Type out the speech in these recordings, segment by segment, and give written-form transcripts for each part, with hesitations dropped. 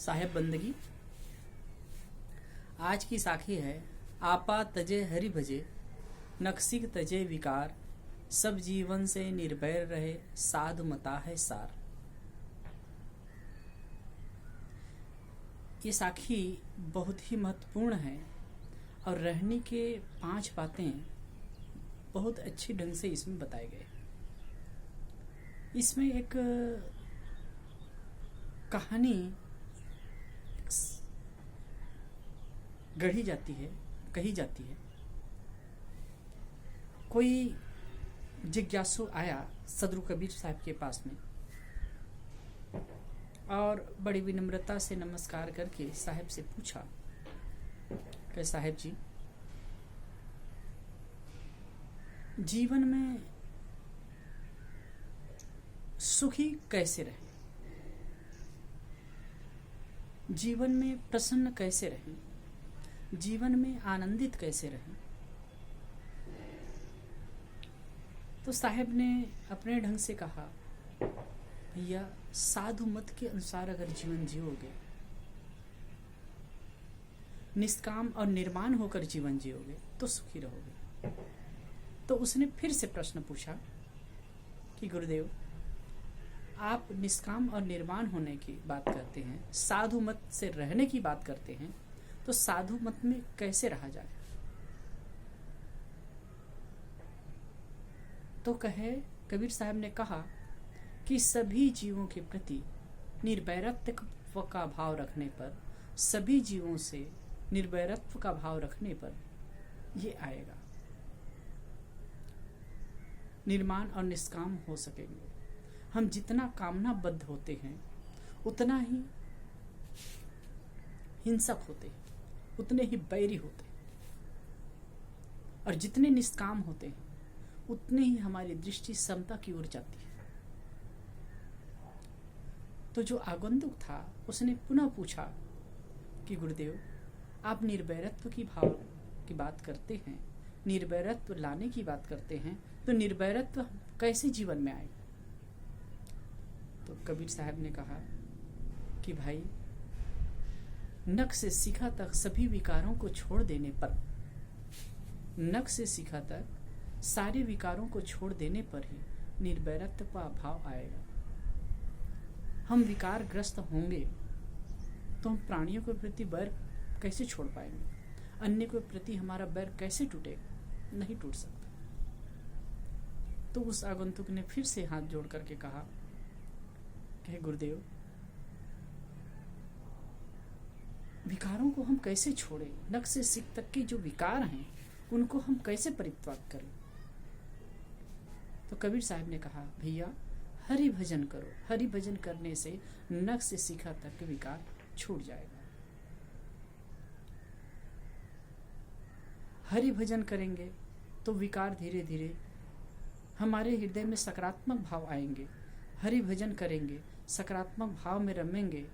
साहेब बंदगी। आज की साखी है, आपा तजे हरि भजे, नक्सिक तजे विकार, सब जीवन से निर्भय रहे, साधु मता है सार। ये साखी बहुत ही महत्वपूर्ण है और रहने के 5 बातें बहुत अच्छे ढंग से इसमें बताए गए। इसमें एक कहानी गढ़ी जाती है, कही जाती है। कोई जिज्ञासु आया सदगुरु कबीर साहब के पास में और बड़ी विनम्रता से नमस्कार करके साहब से पूछा कि साहब जी, जीवन में सुखी कैसे रहें, जीवन में प्रसन्न कैसे रहें, जीवन में आनंदित कैसे रहें। तो साहब ने अपने ढंग से कहा, भैया साधु मत के अनुसार अगर जीवन जियोगे, निष्काम और निर्माण होकर जीवन जियोगे तो सुखी रहोगे। तो उसने फिर से प्रश्न पूछा कि गुरुदेव, आप निष्काम और निर्माण होने की बात करते हैं, साधु मत से रहने की बात करते हैं, तो साधु मत में कैसे रहा जाए? तो कबीर साहब ने कहा कि सभी जीवों के प्रति निर्वैरत्व का भाव रखने पर, सभी जीवों से निर्वैरत्व का भाव रखने पर ये आएगा, निर्माण और निष्काम हो सकेंगे। हम जितना कामनाबद्ध होते हैं उतना ही हिंसक होते हैं, उतने ही बैरी होते हैं, और जितने निष्काम होते हैं उतने ही हमारी दृष्टि समता की ओर जाती है। तो जो आगंतुक था उसने पुनः पूछा कि गुरुदेव, आप निर्वैरत्व की भाव की बात करते हैं, निर्वैरत्व लाने की बात करते हैं, तो निर्वैरत्व कैसे जीवन में आए? तो कबीर साहब ने कहा कि भाई, नख से शिखा तक सभी विकारों को छोड़ देने पर, नख से शिखा तक सारे विकारों को छोड़ देने पर ही निर्वैरत्व का भाव आएगा। हम विकार ग्रस्त होंगे तो हम प्राणियों के प्रति बैर कैसे छोड़ पाएंगे? अन्य के प्रति हमारा बैर कैसे टूटेगा? नहीं टूट सकता। तो उस आगंतुक ने फिर से हाथ जोड़ करके कहा कि गुरुदेव, विकारों को हम कैसे छोड़ें? नख से शिख तक के जो विकार हैं उनको हम कैसे परित्याग करें? तो कबीर साहब ने कहा, भैया हरि भजन करो, हरि भजन करने से नख से शिखा तक के विकार छूट जाएगा। हरि भजन करेंगे तो विकार धीरे धीरे हमारे हृदय में सकारात्मक भाव आएंगे। हरि भजन करेंगे, सकारात्मक भाव में रमेंगे,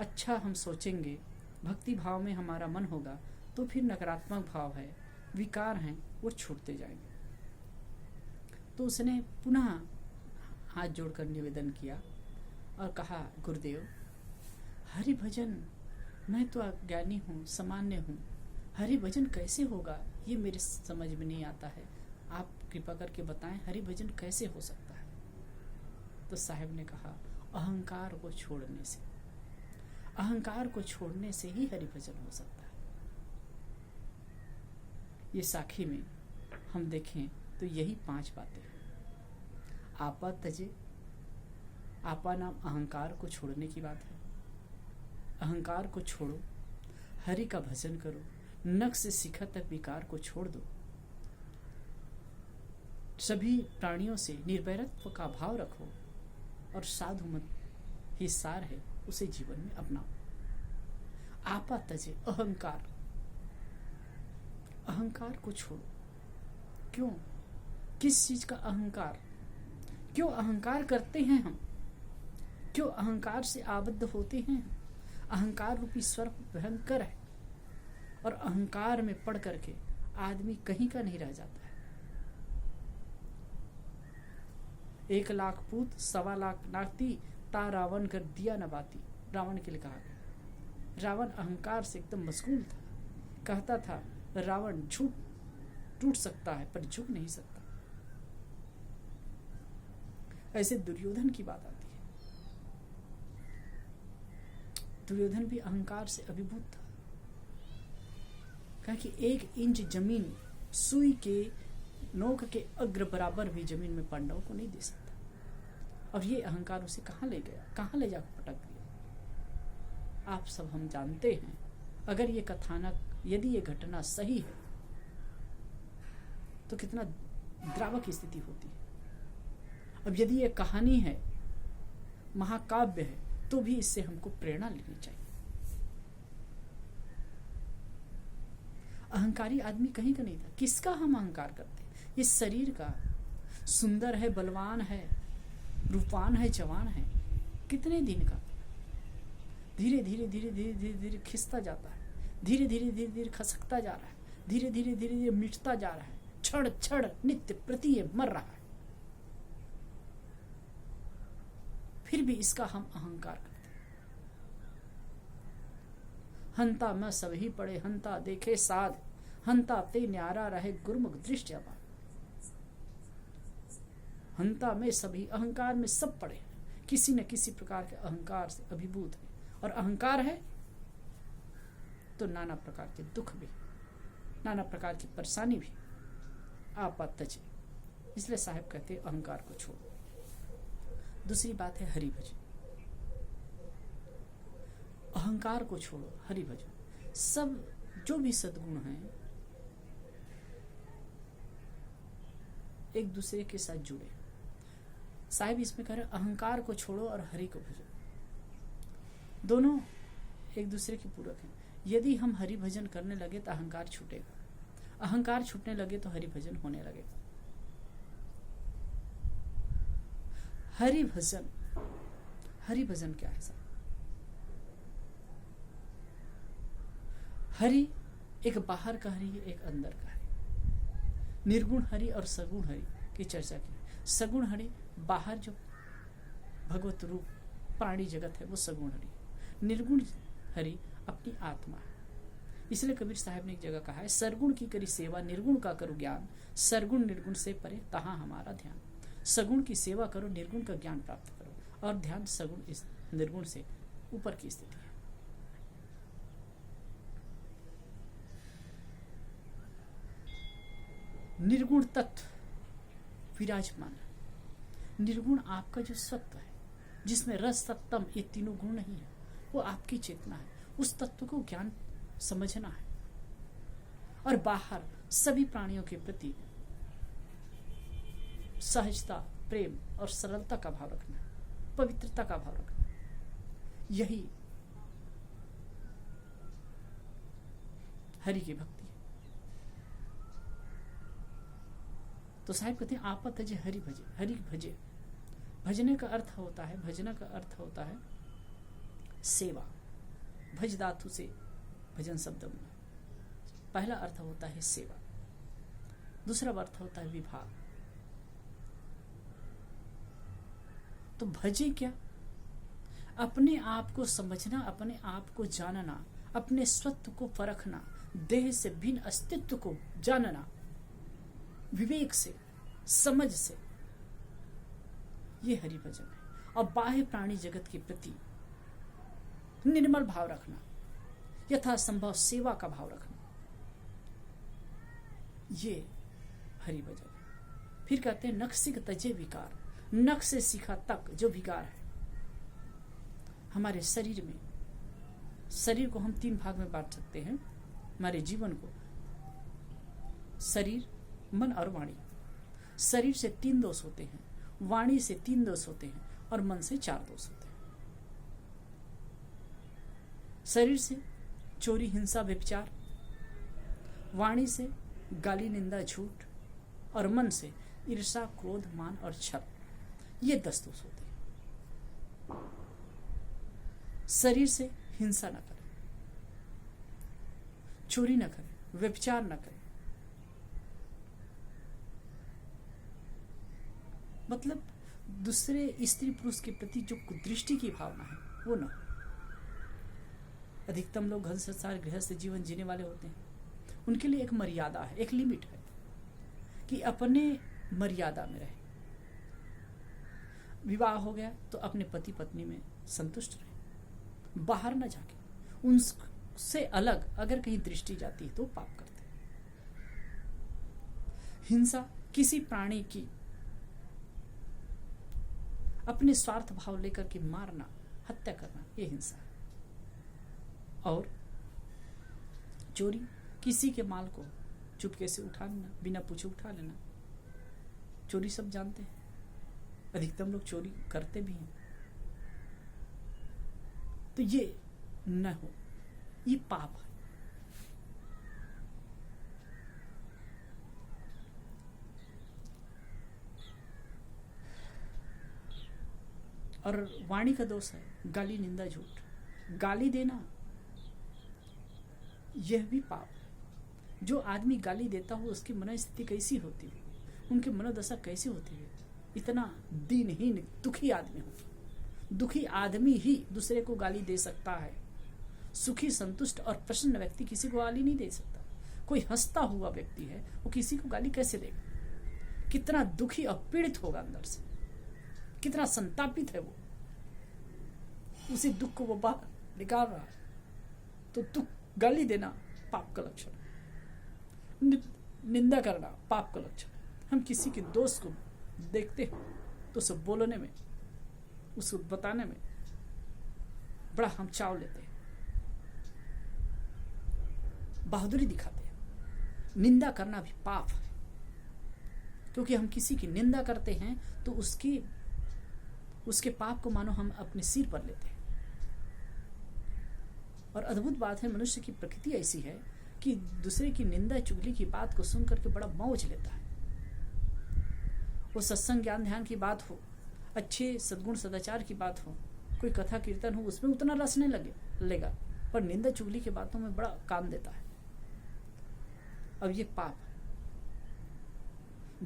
अच्छा हम सोचेंगे, भक्ति भाव में हमारा मन होगा, तो फिर नकारात्मक भाव है, विकार हैं, वो छूटते जाएंगे। तो उसने पुनः हाथ जोड़कर निवेदन किया और कहा, गुरुदेव, हरि भजन, मैं तो अज्ञानी हूँ, सामान्य हूँ, हरि भजन कैसे होगा ये मेरे समझ में नहीं आता है, आप कृपा करके बताएं हरि भजन कैसे हो सकता है? तो साहब ने कहा, अहंकार को छोड़ने से, अहंकार को छोड़ने से ही हरि भजन हो सकता है। ये साखी में हम देखें तो यही 5 बातें हैं। आपा तजे, आपा नाम अहंकार को छोड़ने की बात है। अहंकार को छोड़ो, हरि का भजन करो, नख से शिखा तक विकार को छोड़ दो, सभी प्राणियों से निर्वैरत्व का भाव रखो, और साधु मत ही सार है, उसे जीवन में अपनाओ। आपा तजे, अहंकार, अहंकार को छोड़ो। क्यों? किस चीज का अहंकार? क्यों अहंकार करते हैं हम? क्यों अहंकार से आबद्ध होते हैं? अहंकार रूपी सर्प भयंकर है, और अहंकार में पड़ करके आदमी कहीं का नहीं रह जाता है। 1 लाख पूत 1.25 लाख नाती, ता रावण कर दिया न बाती, रावण के लिए कहा गया। रावण अहंकार से एकदम मशगूल था। कहता था रावण झूठ टूट सकता है पर झुक नहीं सकता। ऐसे दुर्योधन की बात आती है। दुर्योधन भी अहंकार से अभिभूत था। कहा कि 1 इंच जमीन सुई के नोक के अग्र बराबर भी जमीन में पांडवों को नहीं दे सकता। और ये अहंकार उसे कहां ले गया, कहां ले जाकर पटक दिया। आप सब हम जानते हैं, अगर ये कथानक, यदि ये घटना सही है तो कितना द्रावक स्थिति होती है। अब यदि ये कहानी है, महाकाव्य है, तो भी इससे हमको प्रेरणा लेनी चाहिए। अहंकारी आदमी कहीं का नहीं था। किसका हम अहंकार करते हैं? ये शरीर का। सुंदर है, बलवान है, रूपवान है, जवान है, कितने दिन का। धीरे धीरे धीरे धीरे धीरे धीरे खिसता जाता है, धीरे धीरे धीरे धीरे खसकता जा रहा है, धीरे धीरे धीरे धीरे मिटता जा रहा है, क्षण क्षण नित्य प्रति ये मर रहा है। फिर भी इसका हम अहंकार करते हैं। हंता मैं सब ही पड़े, हंता देखे साध, हंता ते न्यारा रहे गुरुमुख दृष्टि अबाध। हंता में सभी, अहंकार में सब पड़े, किसी न किसी प्रकार के अहंकार से अभिभूत है। और अहंकार है तो नाना प्रकार के दुख भी, नाना प्रकार की परेशानी भी आपत तजे। इसलिए साहब कहते अहंकार को छोड़ो। दूसरी बात है हरि भजन। अहंकार को छोड़ो, हरि भजन। सब जो भी सद्गुण हैं एक दूसरे के साथ जुड़े। साहिब इसमें कह रहे अहंकार को छोड़ो और हरि को भजो। दोनों एक दूसरे के पूरक हैं। यदि हम हरि भजन करने लगे तो अहंकार छूटेगा, अहंकार छूटने लगे तो हरि भजन होने लगेगा। हरि भजन, हरि भजन क्या है साहब? हरि एक बाहर का हरि है, एक अंदर का हरि। निर्गुण हरि और सगुण हरि की चर्चा की। सगुण हरि बाहर जो भगवत रूप प्राणी जगत है वो सगुण हरि। निर्गुण हरि अपनी आत्मा है। इसलिए कबीर साहब ने एक जगह कहा है, सरगुण की करी सेवा, निर्गुण का करो ज्ञान, सरगुण निर्गुण से परे तहां हमारा ध्यान। सगुण की सेवा करो, निर्गुण का ज्ञान प्राप्त करो, और ध्यान सगुण इस निर्गुण से ऊपर की स्थिति है। निर्गुण तत्व विराजमान है। निर्गुण आपका जो सत्व है, जिसमें रस सत्तम ये तीनों गुण नहीं है, वो आपकी चेतना है। उस तत्व को ज्ञान समझना है। और बाहर सभी प्राणियों के प्रति सहजता, प्रेम और सरलता का भाव रखना है, पवित्रता का भाव रखना है। यही हरि की भक्ति है। तो साहिब कहते हैं आपत है हरि भजे, हरि भजे। भजने का अर्थ होता है, भजना का अर्थ होता है सेवा। भज धातु से भजन शब्द में पहला अर्थ होता है सेवा, दूसरा अर्थ होता है विभाग। तो भजे क्या? अपने आप को समझना, अपने आप को जानना, अपने स्वत्व को परखना, देह से भिन्न अस्तित्व को जानना, विवेक से, समझ से, ये हरि भजन है। और बाह्य प्राणी जगत के प्रति निर्मल भाव रखना, यथा संभव सेवा का भाव रखना, ये हरि भजन है। फिर कहते हैं नख सिख तजे विकार। नख से सीखा तक जो विकार है हमारे शरीर में, शरीर को हम 3 भाग में बांट सकते हैं। हमारे जीवन को शरीर, मन और वाणी। शरीर से 3 दोष होते हैं, वाणी से 3 दोष होते हैं, और मन से 4 दोष होते हैं। शरीर से चोरी, हिंसा, व्यभिचार, वाणी से गाली, निंदा, झूठ, और मन से ईर्ष्या, क्रोध, मान और छल। ये 10 दोष होते हैं। शरीर से हिंसा न करें, चोरी न करें, व्यभिचार न करें, मतलब दूसरे स्त्री पुरुष के प्रति जो कुदृष्टि की भावना है वो न हो। अधिकतम लोग घर संसार गृहस्थ जीवन जीने वाले होते हैं, उनके लिए एक मर्यादा है, एक लिमिट है कि अपने मर्यादा में रहे। विवाह हो गया तो अपने पति पत्नी में संतुष्ट रहे, बाहर न जाके उनसे अलग अगर कहीं दृष्टि जाती है तो पाप करते हैं। हिंसा किसी प्राणी की अपने स्वार्थ भाव लेकर के मारना, हत्या करना, ये हिंसा है। और चोरी किसी के माल को चुपके से उठा लेना, बिना पूछे उठा लेना, चोरी सब जानते हैं, अधिकतम लोग चोरी करते भी हैं। तो ये न हो, ये पाप है। और वाणी का दोष है, गाली, निंदा, झूठ। गाली देना यह भी पाप है। जो आदमी गाली देता हो उसकी मनस्थिति कैसी होती है, उनकी मनोदशा कैसी होती है। इतना दीनहीन दुखी आदमी हो। दुखी आदमी ही दूसरे को गाली दे सकता है। सुखी, संतुष्ट और प्रसन्न व्यक्ति किसी को गाली नहीं दे सकता। कोई हंसता हुआ व्यक्ति है, वो किसी को गाली कैसे देगा? कितना दुखी और पीड़ित होगा अंदर से, कितना संतापित है वो, उसी दुख को वो बाहर निकाल रहा है। तो दुख, गाली देना पाप का लक्षण, निंदा करना पाप का लक्षण। हम किसी के दोष को देखते हैं तो उसे बोलने में, उसको बताने में बड़ा हम चाव लेते हैं, बहादुरी दिखाते हैं। निंदा करना भी पाप है, क्योंकि हम किसी की निंदा करते हैं तो उसके पाप को मानो हम अपने सिर पर लेते हैं। और अद्भुत बात है, मनुष्य की प्रकृति ऐसी है कि दूसरे की निंदा, चुगली की बात को सुन करके बड़ा मौज लेता है। वो सत्संग, ज्ञान, ध्यान की बात हो, अच्छे सद्गुण सदाचार की बात हो, कोई कथा कीर्तन हो, उसमें उतना रस नहीं लेगा, पर निंदा चुगली की बातों में बड़ा काम देता है। अब ये पाप है।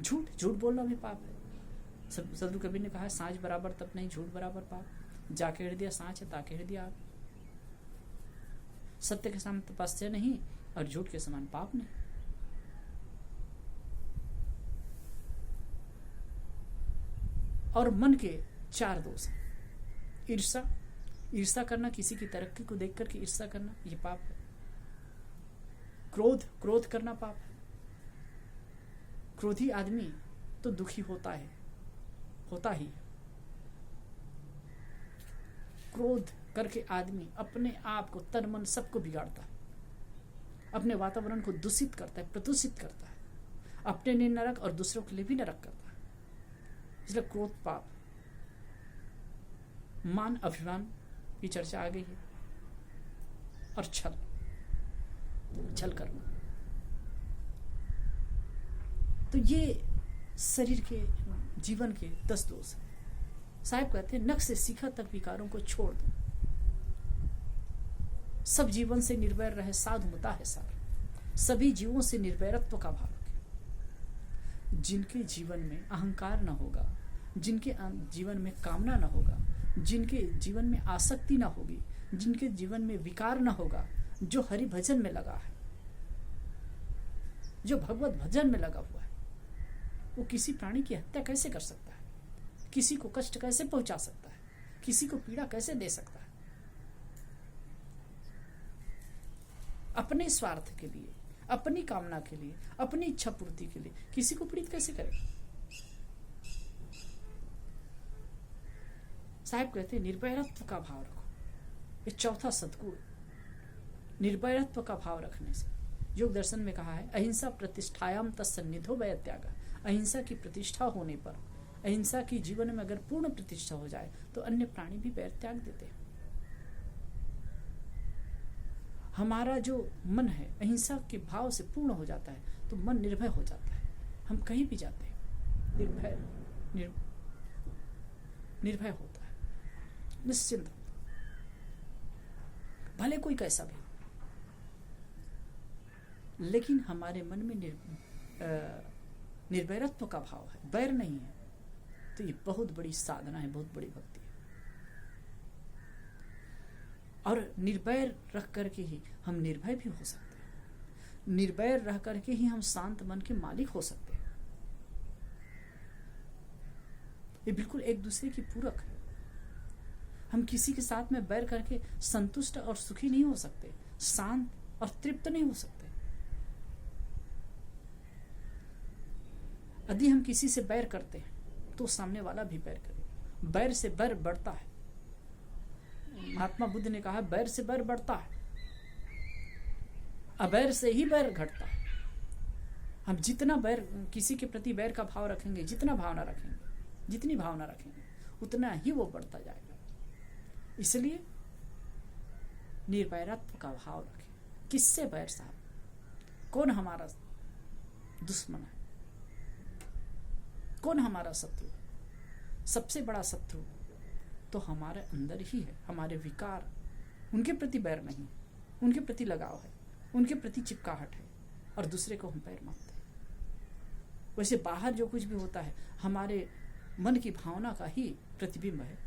झूठ बोलना भी पाप है। सदगुरु कबीर ने कहा है, सांझ बराबर तप नहीं, झूठ बराबर पाप। जाके हृदय सांझ है, ताके हृदय आप। सत्य के समान तपस्या नहीं और झूठ के समान पाप नहीं। और मन के 4 दोष हैं। ईर्षा करना, किसी की तरक्की को देख करके ईर्षा करना, ये पाप है। क्रोध करना पाप है। क्रोधी आदमी तो दुखी होता ही। क्रोध करके आदमी अपने आप को, तन मन सबको बिगाड़ता है, अपने वातावरण को दूषित करता है, प्रदूषित करता है, अपने लिए नरक और दूसरों के लिए भी नरक करता है। इसलिए क्रोध पाप। मान, अभिमान की चर्चा आ गई है। और छल करना। तो ये शरीर के, जीवन के 10 दोष हैं। साहब कहते हैं, नख से शिखा तक विकारों को छोड़ दो, सब जीवन से निर्वैर रहे, साधु मता है सार। सभी जीवों से निर्वैरत्व का भाव रखें। जिनके जीवन में अहंकार न होगा, जिनके जीवन में कामना न होगा, जिनके जीवन में आसक्ति न होगी, जिनके जीवन में विकार न होगा, जो हरि भजन में लगा है, जो भगवत भजन में लगा हुआ है, वो किसी प्राणी की हत्या कैसे कर सकता है? किसी को कष्ट कैसे पहुंचा सकता है? किसी को पीड़ा कैसे दे सकता है? अपने स्वार्थ के लिए, अपनी कामना के लिए, अपनी इच्छा पूर्ति के लिए किसी को पीड़ित कैसे करेगा? साहब कहते हैं, निर्भयत्व का भाव रखो। ये चौथा सद्गुण, निर्भयत्व का भाव रखने से। योग दर्शन में कहा है, अहिंसा प्रतिष्ठायाम तत्सन्निधो वय त्याग। अहिंसा की प्रतिष्ठा होने पर, अहिंसा की जीवन में अगर पूर्ण प्रतिष्ठा हो जाए तो अन्य प्राणी भी वैर त्याग देते हैं। हमारा जो मन है अहिंसा के भाव से पूर्ण हो जाता है तो मन निर्भय हो जाता है। हम कहीं भी जाते हैं निर्भय होता है, निश्चिंत, भले कोई कैसा भी, लेकिन हमारे मन में निर्भयत्व का भाव है, वैर नहीं है। तो ये बहुत बड़ी साधना है, बहुत बड़ी भक्ति है। और निर्भय रह करके ही हम निर्भय भी हो सकते हैं। निर्भय रह करके ही हम शांत मन के मालिक हो सकते हैं। ये बिल्कुल एक दूसरे की पूरक है। हम किसी के साथ में बैर करके संतुष्ट और सुखी नहीं हो सकते, शांत और तृप्त नहीं हो सकते। यदि हम किसी से बैर करते हैं तो सामने वाला भी बैर करे। बैर से बैर बढ़ता है। महात्मा बुद्ध ने कहा बैर से बैर बढ़ता है, अबैर से ही बैर घटता है। हम जितना बैर किसी के प्रति बैर का भाव रखेंगे, जितना भावना रखेंगे, जितनी भावना रखेंगे, उतना ही वो बढ़ता जाएगा। इसलिए निर्वैरत्व का भाव रखें। किससे बैर साहब? कौन हमारा दुश्मन है? कौन हमारा शत्रु है? सबसे बड़ा शत्रु तो हमारे अंदर ही है। हमारे विकार, उनके प्रति बैर नहीं, उनके प्रति लगाव है, उनके प्रति चिपकाहट है, और दूसरे को हम बैर मानते हैं। वैसे बाहर जो कुछ भी होता है हमारे मन की भावना का ही प्रतिबिंब है,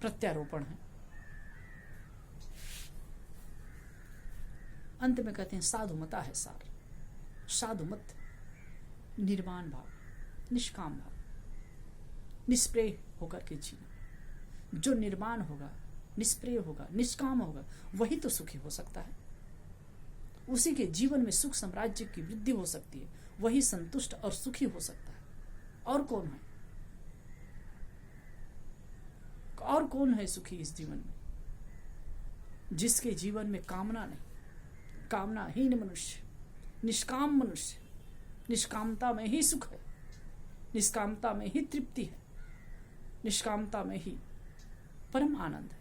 प्रत्यारोपण है। अंत में कहते हैं साधुमता है सार। साधुमत निर्वाण भाव, निष्काम भाव, निष्प्रेय होकर के जीना। जो निर्माण होगा, निष्प्रेय होगा, निष्काम होगा, वही तो सुखी हो सकता है। उसी के जीवन में सुख साम्राज्य की वृद्धि हो सकती है। वही संतुष्ट और सुखी हो सकता है। और कौन है? और कौन है सुखी इस जीवन में? जिसके जीवन में कामना नहीं, कामनाहीन मनुष्य, निष्काम मनुष्य। निष्कामता में ही सुख है, निष्कामता में ही तृप्ति है, निष्कामता में ही परम आनंद है।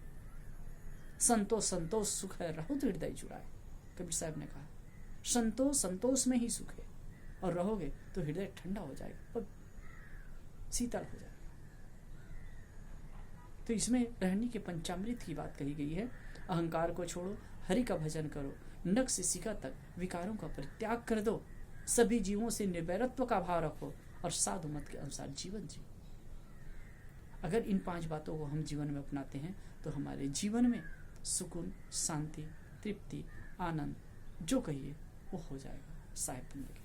संतोष संतोष सुख है, रहो तो हृदय जुड़ाए। कबीर साहब ने कहा संतोष संतोष में ही सुख है, और रहोगे तो हृदय ठंडा हो जाएगा, शीतल हो जाएगा। तो इसमें रहने के पंचामृत की बात कही गई है। अहंकार को छोड़ो, हरि का भजन करो, नख से शिखा तक विकारों का परित्याग कर दो, सभी जीवों से निर्वैरत्व का भाव रखो, और साधु मत के अनुसार जीवन जियो। अगर इन 5 बातों को हम जीवन में अपनाते हैं तो हमारे जीवन में सुकून, शांति, तृप्ति, आनंद जो कहिए वो हो जाएगा। साहेब बंदगी।